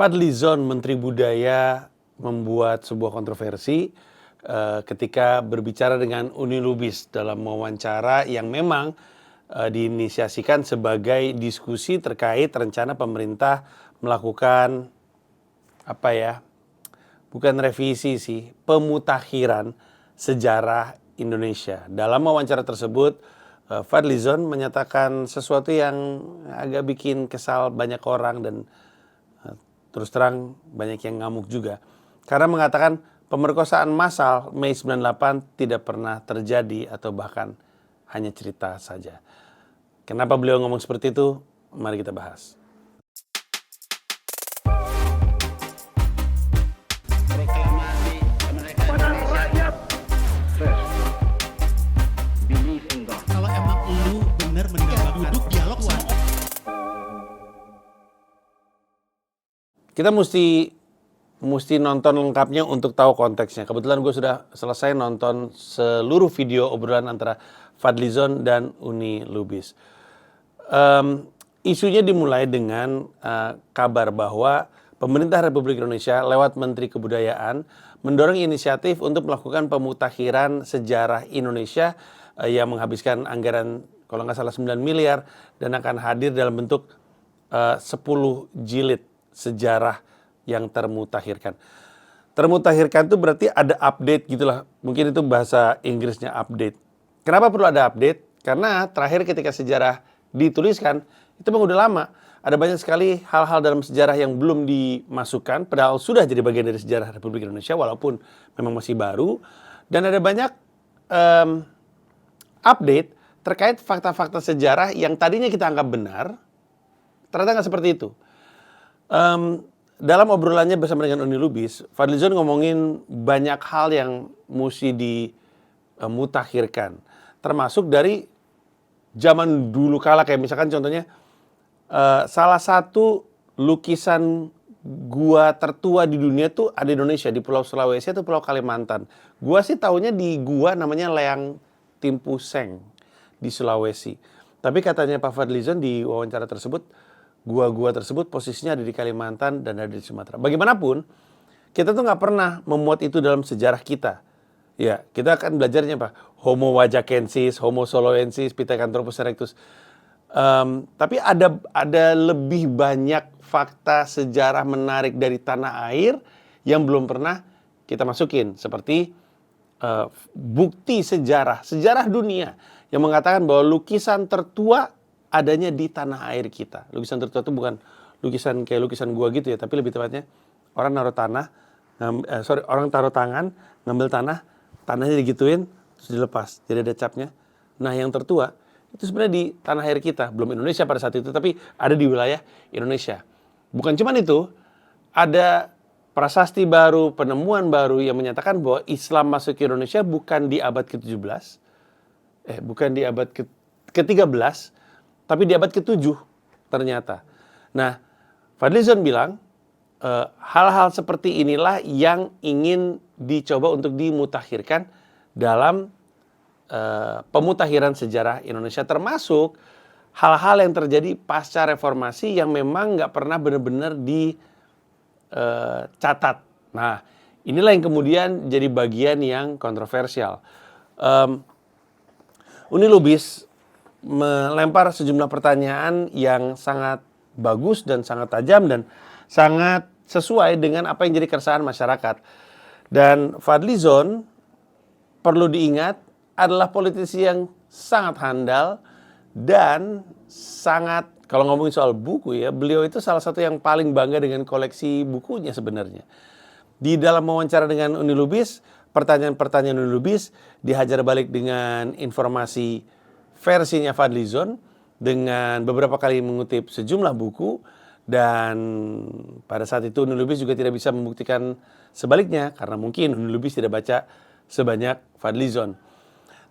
Fadlizon, Menteri Budaya, membuat sebuah kontroversi ketika berbicara dengan Uni Lubis dalam wawancara yang memang diinisiasikan sebagai diskusi terkait rencana pemerintah melakukan bukan revisi sih, pemutakhiran sejarah Indonesia. Dalam wawancara tersebut, Fadlizon menyatakan sesuatu yang agak bikin kesal banyak orang dan terus terang banyak yang ngamuk juga. Karena mengatakan pemerkosaan massal Mei 98 tidak pernah terjadi atau bahkan hanya cerita saja. Kenapa beliau ngomong seperti itu? Mari kita bahas. Proklamasi kemerdekaan Indonesia. Believe in God. Kalau emang lu bener mendapatkan duduk dialog sama Kita mesti nonton lengkapnya untuk tahu konteksnya. Kebetulan gue sudah selesai nonton seluruh video obrolan antara Fadlizon dan Uni Lubis. Isunya dimulai dengan kabar bahwa pemerintah Republik Indonesia lewat Menteri Kebudayaan mendorong inisiatif untuk melakukan pemutakhiran sejarah Indonesia yang menghabiskan anggaran kalau nggak salah 9 miliar dan akan hadir dalam bentuk 10 jilid sejarah yang termutakhirkan. Termutakhirkan itu berarti ada update gitulah. Mungkin itu bahasa Inggrisnya update. Kenapa perlu ada update? Karena terakhir ketika sejarah dituliskan, itu memang udah lama. Ada banyak sekali hal-hal dalam sejarah yang belum dimasukkan, padahal sudah jadi bagian dari sejarah Republik Indonesia, walaupun memang masih baru. Dan ada banyak update terkait fakta-fakta sejarah yang tadinya kita anggap benar, ternyata nggak seperti itu. Dalam obrolannya bersama dengan Uni Lubis, Fadlizon ngomongin banyak hal yang mesti dimutakhirkan. Termasuk dari zaman dulu kala, kayak misalkan contohnya salah satu lukisan gua tertua di dunia tuh ada di Indonesia, di Pulau Sulawesi atau Pulau Kalimantan. Gua sih taunya di gua namanya Leang Timpu Seng di Sulawesi. Tapi katanya Pak Fadlizon di wawancara tersebut, gua-gua tersebut posisinya ada di Kalimantan dan ada di Sumatera. Bagaimanapun, kita tuh nggak pernah memuat itu dalam sejarah kita. Ya, kita akan belajarnya apa? Homo wajakensis, Homo soloensis, Pithecanthropus erectus. Tapi ada lebih banyak fakta sejarah menarik dari tanah air yang belum pernah kita masukin. Seperti bukti sejarah dunia yang mengatakan bahwa lukisan tertua adanya di tanah air kita. Lukisan tertua itu bukan lukisan kayak lukisan gua gitu ya, tapi lebih tepatnya orang naruh orang taruh tangan, ngambil tanahnya digituin, terus dilepas, jadi ada capnya. Nah, yang tertua itu sebenarnya di tanah air kita, belum Indonesia pada saat itu, tapi ada di wilayah Indonesia. Bukan cuma itu, ada prasasti baru, penemuan baru yang menyatakan bahwa Islam masuk ke Indonesia bukan di abad ke-17, bukan di abad ke-13, tapi di abad ke-7 ternyata. Nah, Fadlizon bilang hal-hal seperti inilah yang ingin dicoba untuk dimutakhirkan dalam pemutakhiran sejarah Indonesia, termasuk hal-hal yang terjadi pasca reformasi yang memang nggak pernah benar-benar dicatat. Nah, inilah yang kemudian jadi bagian yang kontroversial. Uni Lubis melempar sejumlah pertanyaan yang sangat bagus dan sangat tajam dan sangat sesuai dengan apa yang jadi keresahan masyarakat. Dan Fadlizon perlu diingat adalah politisi yang sangat handal dan sangat, kalau ngomongin soal buku ya, beliau itu salah satu yang paling bangga dengan koleksi bukunya sebenarnya. Di dalam wawancara dengan Uni Lubis, pertanyaan-pertanyaan Uni Lubis dihajar balik dengan informasi versinya Fadlizon dengan beberapa kali mengutip sejumlah buku, dan pada saat itu Uni Lubis juga tidak bisa membuktikan sebaliknya karena mungkin Uni Lubis tidak baca sebanyak Fadlizon.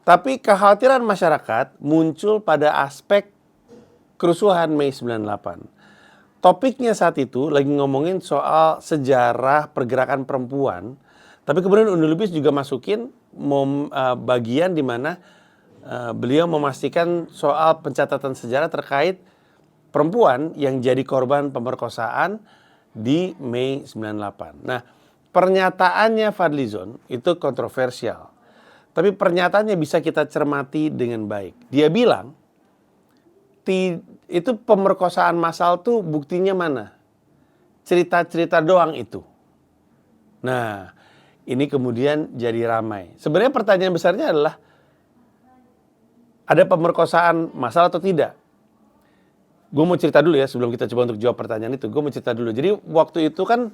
Tapi kekhawatiran masyarakat muncul pada aspek kerusuhan Mei 98. Topiknya saat itu lagi ngomongin soal sejarah pergerakan perempuan, tapi kemudian Uni Lubis juga masukin bagian di mana beliau memastikan soal pencatatan sejarah terkait perempuan yang jadi korban pemerkosaan di Mei 98. Nah, pernyataannya Fadlizon itu kontroversial. Tapi pernyataannya bisa kita cermati dengan baik. Dia bilang, itu pemerkosaan massal tuh buktinya mana? Cerita-cerita doang itu. Nah, ini kemudian jadi ramai. Sebenarnya pertanyaan besarnya adalah, ada pemerkosaan massal atau tidak? Gue mau cerita dulu ya sebelum kita coba untuk jawab pertanyaan itu. Gue mau cerita dulu. Jadi waktu itu kan,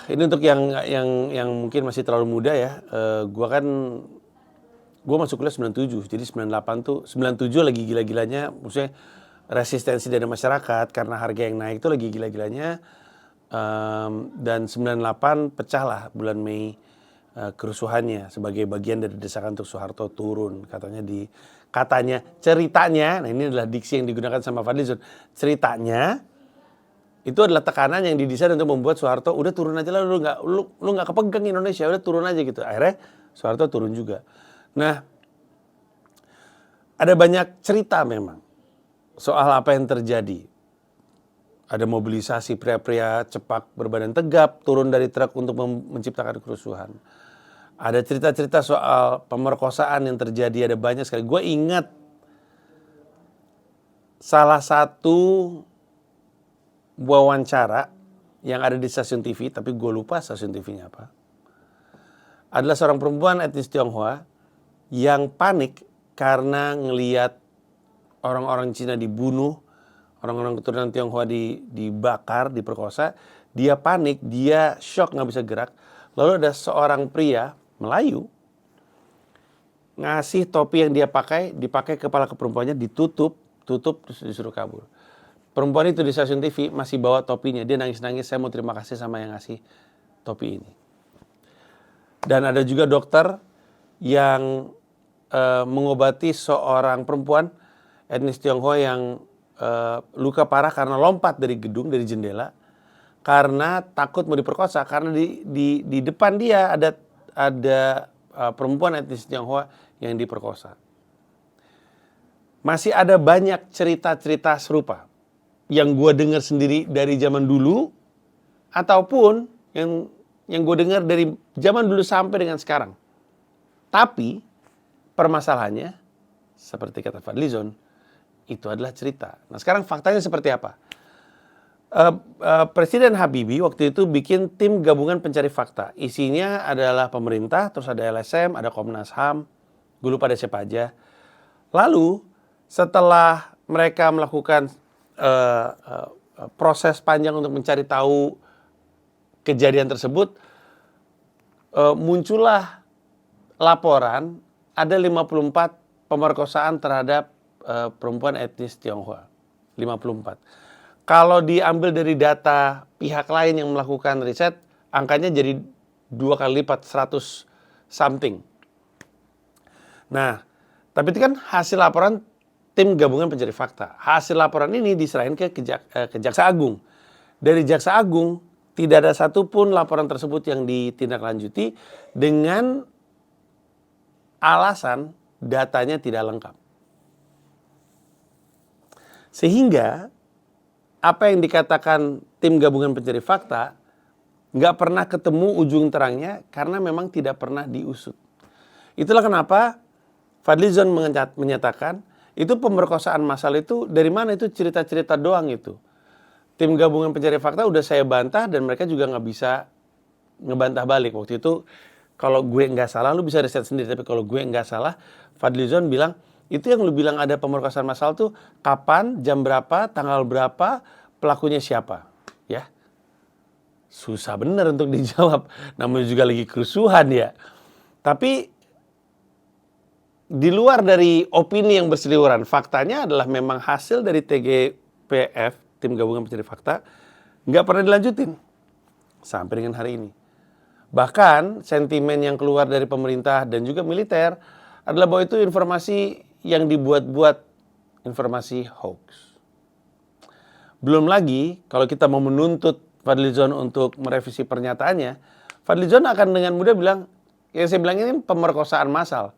ini untuk yang mungkin masih terlalu muda ya. Gue masuk kuliah 97, jadi 98 tuh 97 lagi gila-gilanya, maksudnya resistensi dari masyarakat karena harga yang naik itu lagi gila-gilanya. Dan 98 pecah lah bulan Mei kerusuhannya sebagai bagian dari desakan untuk Soeharto turun, ceritanya, nah ini adalah diksi yang digunakan sama Fadlizon. Ceritanya itu adalah tekanan yang didesain untuk membuat Soeharto udah turun aja lah, lu nggak kepegang Indonesia, udah turun aja gitu. Akhirnya Soeharto turun juga. Nah, ada banyak cerita memang soal apa yang terjadi. Ada mobilisasi pria-pria cepak berbadan tegap turun dari truk untuk menciptakan kerusuhan. Ada cerita-cerita soal pemerkosaan yang terjadi, ada banyak sekali. Gue ingat salah satu wawancara yang ada di stasiun TV, tapi gue lupa stasiun TV-nya apa. Adalah seorang perempuan etnis Tionghoa yang panik karena ngelihat orang-orang Cina dibunuh, orang-orang keturunan Tionghoa dibakar, diperkosa. Dia panik, dia shock, nggak bisa gerak. Lalu ada seorang pria Melayu ngasih topi yang dia dipakai kepala perempuannya, tutup terus disuruh kabur. Perempuan itu di stasiun TV masih bawa topinya, dia nangis-nangis, saya mau terima kasih sama yang ngasih topi ini. Dan ada juga dokter yang mengobati seorang perempuan etnis Tionghoa yang luka parah karena lompat dari gedung, dari jendela, karena takut mau diperkosa, karena di depan dia ada perempuan etnis Tionghoa yang diperkosa. Masih ada banyak cerita-cerita serupa yang gue dengar sendiri dari zaman dulu, ataupun yang gue dengar dari zaman dulu sampai dengan sekarang. Tapi permasalahannya, seperti kata Fadlizon, itu adalah cerita. Nah, sekarang faktanya seperti apa? Presiden Habibie waktu itu bikin tim gabungan pencari fakta. Isinya adalah pemerintah, terus ada LSM, ada Komnas HAM, gue lupa ada siapa aja. Lalu setelah mereka melakukan proses panjang untuk mencari tahu kejadian tersebut, muncullah laporan ada 54 pemerkosaan terhadap perempuan etnis Tionghoa. 54. Kalau diambil dari data pihak lain yang melakukan riset, angkanya jadi 2 kali lipat, 100 something. Nah, tapi itu kan hasil laporan tim gabungan pencari fakta. Hasil laporan ini diserahin ke Jaksa Agung. Dari Jaksa Agung, tidak ada satupun laporan tersebut yang ditindaklanjuti dengan alasan datanya tidak lengkap. Sehingga apa yang dikatakan tim gabungan pencari fakta nggak pernah ketemu ujung terangnya karena memang tidak pernah diusut. Itulah kenapa Fadlizon menyatakan itu pemerkosaan massal itu dari mana, itu cerita-cerita doang itu. Tim gabungan pencari fakta udah saya bantah dan mereka juga nggak bisa ngebantah balik. Waktu itu kalau gue nggak salah, lu bisa riset sendiri, tapi kalau gue nggak salah, Fadlizon bilang, itu yang lu bilang ada pemerkosaan massal tuh kapan, jam berapa, tanggal berapa, pelakunya siapa, ya. Susah bener untuk dijawab, namanya juga lagi kerusuhan ya. Tapi di luar dari opini yang berseliweran, faktanya adalah memang hasil dari TGPF, tim gabungan pencari fakta, nggak pernah dilanjutin sampai dengan hari ini. Bahkan sentimen yang keluar dari pemerintah dan juga militer adalah bahwa itu informasi yang dibuat-buat, informasi hoax. Belum lagi kalau kita mau menuntut Fadlizon untuk merevisi pernyataannya, Fadlizon akan dengan mudah bilang, yang saya bilang ini pemerkosaan massal.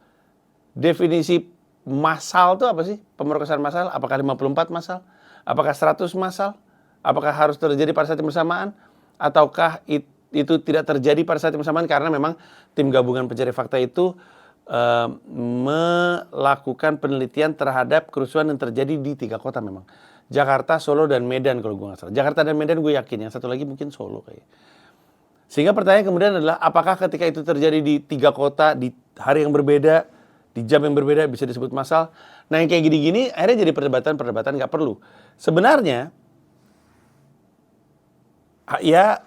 Definisi massal itu apa sih? Pemerkosaan massal, apakah 54 massal? Apakah 100 massal? Apakah harus terjadi pada saat yang bersamaan? Ataukah itu tidak terjadi pada saat yang bersamaan karena memang tim gabungan pencari fakta itu melakukan penelitian terhadap kerusuhan yang terjadi di 3 kota memang. Jakarta, Solo, dan Medan kalau gue nggak salah. Jakarta dan Medan gue yakin, yang satu lagi mungkin Solo kayaknya. Sehingga pertanyaan kemudian adalah apakah ketika itu terjadi di 3 kota, di hari yang berbeda, di jam yang berbeda bisa disebut massal. Nah yang kayak gini-gini akhirnya jadi perdebatan nggak perlu. Sebenarnya, ya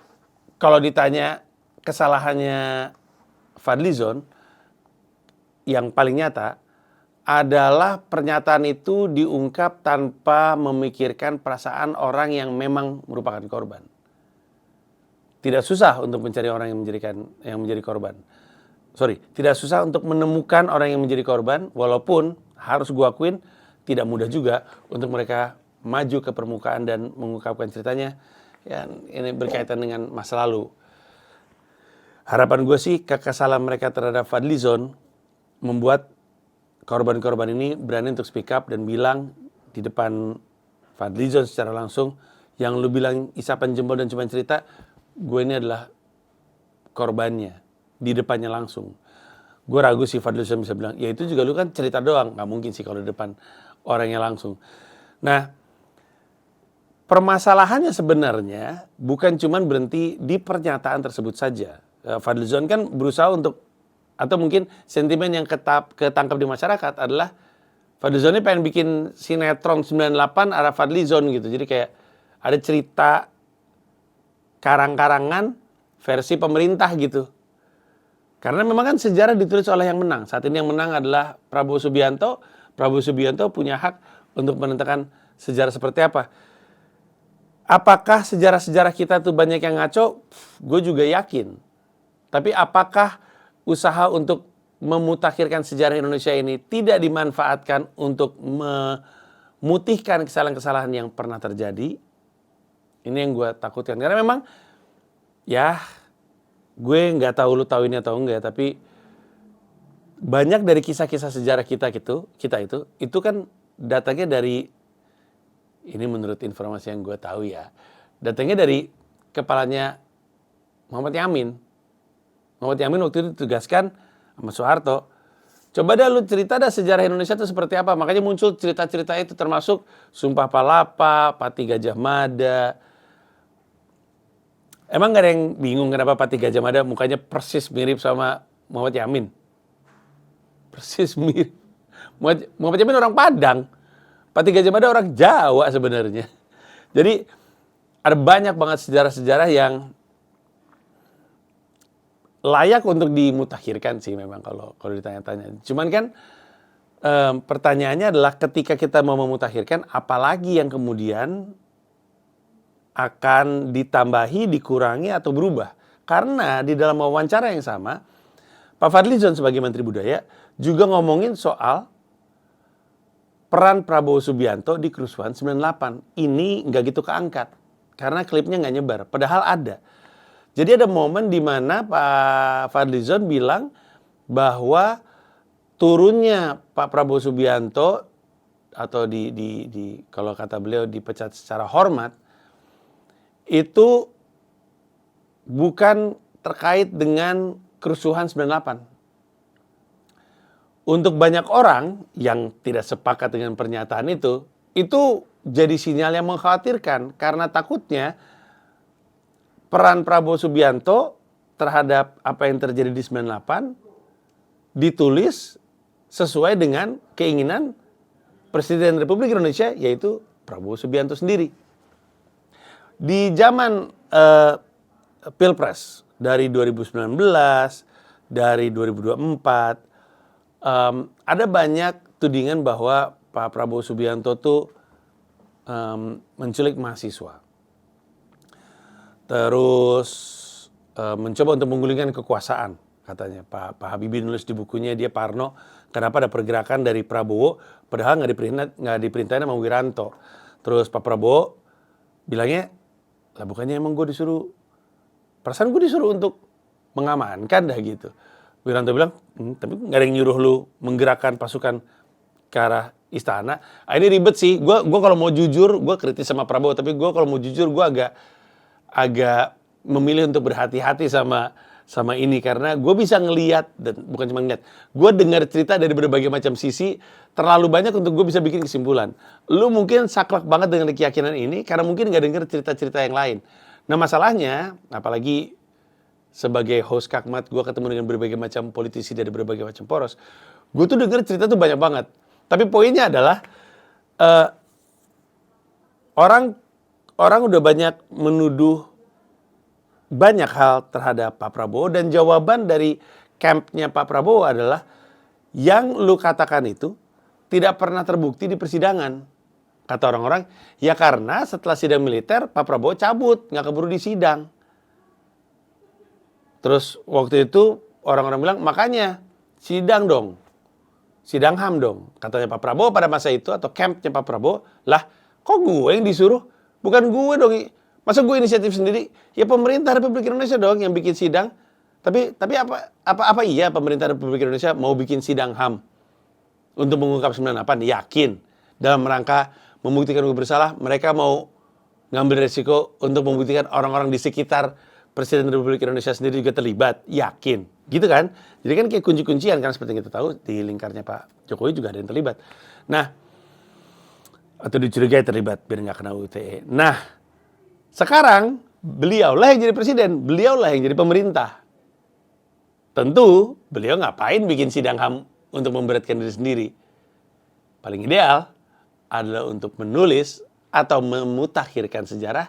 kalau ditanya kesalahannya Fadlizon, yang paling nyata adalah pernyataan itu diungkap tanpa memikirkan perasaan orang yang memang merupakan korban. Tidak susah untuk mencari orang yang menjadi korban. Tidak susah untuk menemukan orang yang menjadi korban, walaupun harus gua akuin tidak mudah juga untuk mereka maju ke permukaan dan mengungkapkan ceritanya. Ya, ini berkaitan dengan masa lalu. Harapan gue sih kekesalan mereka terhadap Fadlizon membuat korban-korban ini berani untuk speak up dan bilang di depan Fadlizon secara langsung, yang lu bilang isapan jempol dan cuma cerita, gue ini adalah korbannya, di depannya langsung. Gue ragu sih Fadlizon bisa bilang, ya itu juga lu kan cerita doang, gak mungkin sih kalau di depan orangnya langsung. Nah, permasalahannya sebenarnya bukan cuma berhenti di pernyataan tersebut saja. Fadlizon kan berusaha untuk, atau mungkin sentimen yang ketangkap di masyarakat adalah Fadlizon ini pengen bikin sinetron 98 arah Fadlizon gitu. Jadi kayak ada cerita karang-karangan versi pemerintah gitu. Karena memang kan sejarah ditulis oleh yang menang. Saat ini yang menang adalah Prabowo Subianto. Prabowo Subianto punya hak untuk menentukan sejarah seperti apa. Apakah sejarah-sejarah kita tuh banyak yang ngaco? Gue juga yakin. Tapi apakah usaha untuk memutakhirkan sejarah Indonesia ini tidak dimanfaatkan untuk memutihkan kesalahan-kesalahan yang pernah terjadi? Ini yang gue takutkan. Karena memang, ya gue nggak tahu lu tahu ini atau enggak, tapi banyak dari kisah-kisah sejarah kita itu kan datangnya dari, ini menurut informasi yang gue tahu ya, datangnya dari kepalanya Muhammad Yamin. Muhammad Yamin waktu itu ditugaskan sama Soeharto. Coba dah lu cerita dah sejarah Indonesia itu seperti apa. Makanya muncul cerita-cerita itu termasuk Sumpah Palapa, Pati Gajah Mada. Emang gak ada yang bingung kenapa Pati Gajah Mada mukanya persis mirip sama Muhammad Yamin? Persis mirip. Muhammad Yamin orang Padang. Pati Gajah Mada orang Jawa sebenarnya. Jadi ada banyak banget sejarah-sejarah yang layak untuk dimutakhirkan sih memang kalau ditanya-tanya. Cuman kan pertanyaannya adalah ketika kita mau memutakhirkan, apalagi yang kemudian akan ditambahi, dikurangi, atau berubah. Karena di dalam wawancara yang sama, Pak Fadlizon sebagai Menteri Budaya juga ngomongin soal peran Prabowo Subianto di kerusuhan 98. Ini nggak gitu keangkat. Karena klipnya nggak nyebar. Padahal ada. Jadi ada momen di mana Pak Fadlizon bilang bahwa turunnya Pak Prabowo Subianto atau kalau kata beliau dipecat secara hormat itu bukan terkait dengan kerusuhan 98. Untuk banyak orang yang tidak sepakat dengan pernyataan itu jadi sinyal yang mengkhawatirkan karena takutnya peran Prabowo Subianto terhadap apa yang terjadi di 98 ditulis sesuai dengan keinginan Presiden Republik Indonesia, yaitu Prabowo Subianto sendiri. Di zaman Pilpres dari 2019, dari 2024, ada banyak tudingan bahwa Pak Prabowo Subianto tuh menculik mahasiswa. Terus mencoba untuk menggulingkan kekuasaan, katanya. Pak Habibie nulis di bukunya dia Parno, kenapa ada pergerakan dari Prabowo, padahal nggak diperintahin sama Wiranto. Terus Pak Prabowo bilangnya, lah bukannya emang gue disuruh, perasaan gue disuruh untuk mengamankan dah gitu. Wiranto bilang, tapi nggak ada yang nyuruh lu menggerakkan pasukan ke arah istana. Ini ribet sih. Gua kalau mau jujur, gue kritis sama Prabowo. Tapi gue kalau mau jujur, gue agak memilih untuk berhati-hati sama ini karena gue bisa ngelihat dan bukan cuma ngelihat, gue dengar cerita dari berbagai macam sisi terlalu banyak untuk gue bisa bikin kesimpulan. Lu mungkin saklek banget dengan keyakinan ini karena mungkin nggak dengar cerita-cerita yang lain. Nah masalahnya, apalagi sebagai host Kakmat, gue ketemu dengan berbagai macam politisi dari berbagai macam poros. Gue tuh dengar cerita tuh banyak banget. Tapi poinnya adalah orang udah banyak menuduh banyak hal terhadap Pak Prabowo dan jawaban dari campnya Pak Prabowo adalah yang lu katakan itu tidak pernah terbukti di persidangan. Kata orang-orang, ya karena setelah sidang militer Pak Prabowo cabut, nggak keburu di sidang. Terus waktu itu orang-orang bilang, makanya sidang dong. Sidang HAM dong. Katanya Pak Prabowo pada masa itu atau campnya Pak Prabowo, lah kok gue yang disuruh? Bukan gue dong. Masa gue inisiatif sendiri? Ya pemerintah Republik Indonesia dong yang bikin sidang. Tapi apa iya pemerintah Republik Indonesia mau bikin sidang HAM untuk mengungkap 98? Yakin. Dalam rangka membuktikan gue bersalah, mereka mau ngambil resiko untuk membuktikan orang-orang di sekitar Presiden Republik Indonesia sendiri juga terlibat. Yakin. Gitu kan? Jadi kan kayak kunci-kuncian kan seperti yang kita tahu di lingkarnya Pak Jokowi juga ada yang terlibat. Nah, atau dicurigai terlibat biar nggak kena UTE. Nah, sekarang beliaulah yang jadi presiden, beliaulah yang jadi pemerintah. Tentu beliau ngapain bikin sidang HAM untuk memberatkan diri sendiri. Paling ideal adalah untuk menulis atau memutakhirkan sejarah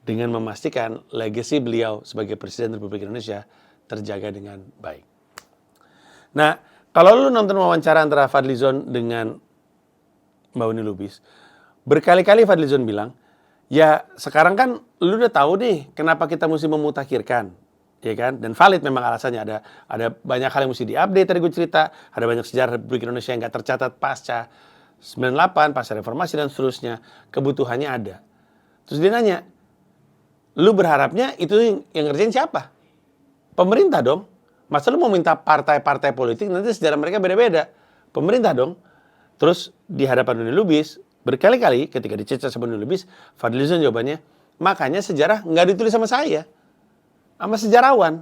dengan memastikan legasi beliau sebagai Presiden Republik Indonesia terjaga dengan baik. Nah, kalau lu nonton wawancara antara Fadlizon dengan Mbak Uni Lubis, berkali-kali Fadlizon bilang, ya sekarang kan lu udah tahu nih kenapa kita mesti memutakhirkan, ya kan? Dan valid memang alasannya, ada banyak hal yang mesti diupdate tadi gue cerita, ada banyak sejarah Republik Indonesia yang nggak tercatat pasca 98, pasca reformasi dan seterusnya, kebutuhannya ada. Terus dia nanya, lu berharapnya itu yang ngerjain siapa? Pemerintah dong. Masa lu mau minta partai-partai politik, nanti sejarah mereka beda-beda. Pemerintah dong. Terus di hadapan Uni Lubis, berkali-kali ketika dicecar sama Uni Lubis, Fadlizon jawabannya, makanya sejarah nggak ditulis sama saya, sama sejarawan.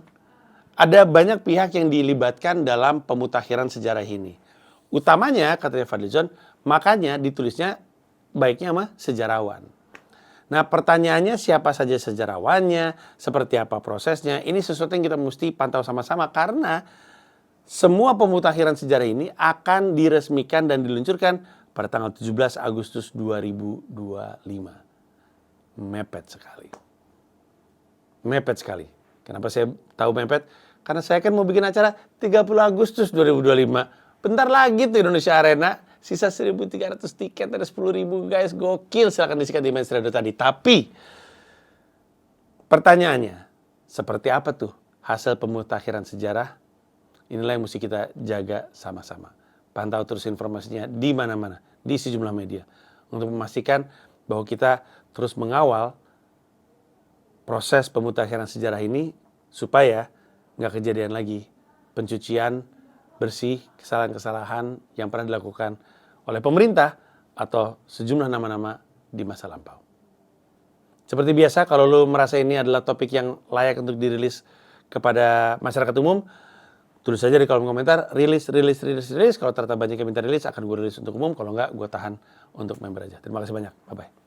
Ada banyak pihak yang dilibatkan dalam pemutakhiran sejarah ini. Utamanya, katanya Fadlizon, makanya ditulisnya baiknya sama sejarawan. Nah pertanyaannya siapa saja sejarawannya, seperti apa prosesnya, ini sesuatu yang kita mesti pantau sama-sama karena semua pemutakhiran sejarah ini akan diresmikan dan diluncurkan pada tanggal 17 Agustus 2025. Mepet sekali. Mepet sekali. Kenapa saya tahu mepet? Karena saya kan mau bikin acara 30 Agustus 2025. Bentar lagi tuh Indonesia Arena. Sisa 1.300 tiket, ada 10.000 guys. Gokil, silahkan disikat di Mainstream tadi. Tapi, pertanyaannya, seperti apa tuh hasil pemutakhiran sejarah? Inilah yang mesti kita jaga sama-sama. Pantau terus informasinya di mana-mana, di sejumlah media. Untuk memastikan bahwa kita terus mengawal proses pemutakhiran sejarah ini supaya nggak kejadian lagi pencucian bersih kesalahan-kesalahan yang pernah dilakukan oleh pemerintah atau sejumlah nama-nama di masa lampau. Seperti biasa, kalau lo merasa ini adalah topik yang layak untuk dirilis kepada masyarakat umum, tulis saja di kolom komentar, rilis. Kalau ternyata banyak yang minta rilis, akan gue rilis untuk umum. Kalau enggak, gue tahan untuk member aja. Terima kasih banyak. Bye-bye.